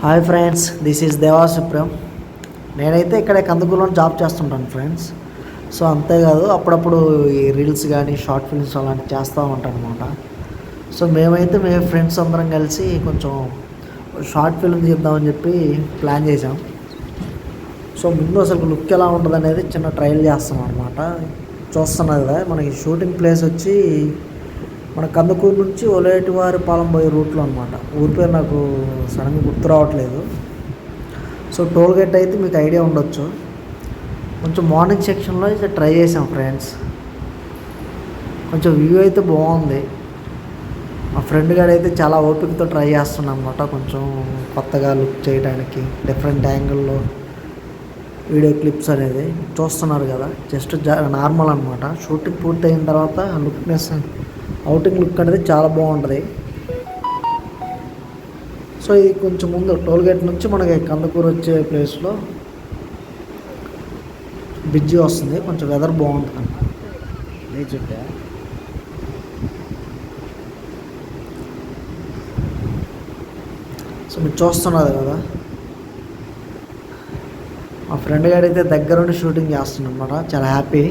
Hi friends, this is దేవా supreme. నేనైతే ఇక్కడ కందుకూరులో జాబ్ చేస్తుంటాను ఫ్రెండ్స్. సో అంతేకాదు, అప్పుడప్పుడు ఈ రీల్స్ కానీ షార్ట్ ఫిల్మ్స్ అలాంటివి చేస్తూ ఉంటాను అనమాట. సో మేము ఫ్రెండ్స్ అందరం కలిసి కొంచెం షార్ట్ ఫిల్మ్ తీద్దామని చెప్పి ప్లాన్ చేసాం. సో ముందు అసలు లుక్ ఎలా ఉంటుంది అనేది చిన్న ట్రయల్ చేస్తాం అనమాట. చూస్తున్నది కదా, మనకి షూటింగ్ ప్లేస్ వచ్చి మన కందుకూరు నుంచి ఒలేటివారిపాలెం పోయే రూట్లో అనమాట. ఊరి పేరు నాకు సడన్గా గుర్తు రావట్లేదు. సో టోల్ గేట్ అయితే మీకు ఐడియా ఉండొచ్చు. కొంచెం మార్నింగ్ సెక్షన్లో అయితే ట్రై చేసాం ఫ్రెండ్స్. కొంచెం వ్యూ అయితే బాగుంది. మా ఫ్రెండ్ గారు అయితే చాలా ఓపికతో ట్రై చేస్తున్నాం అనమాట. కొంచెం కొత్తగా లుక్ చేయడానికి డిఫరెంట్ యాంగిల్లో వీడియో క్లిప్స్ అనేది చూస్తున్నారు కదా. జస్ట్ నార్మల్ అనమాట. షూటింగ్ పూర్తి అయిన తర్వాత లుక్నెస్, అవుటింగ్ లుక్ అనేది చాలా బాగుంటుంది. సో ఇది కొంచెం ముందు టోల్గేట్ నుంచి మనకి కందుకూరు వచ్చే ప్లేస్లో బ్రిడ్జి వస్తుంది. కొంచెం వెదర్ బాగుంటుంది. సో మీరు చూస్తున్నారు కదా, మా ఫ్రెండ్ గారు అయితే దగ్గరుండి షూటింగ్ చేస్తున్నారు అనమాట. చాలా హ్యాపీ.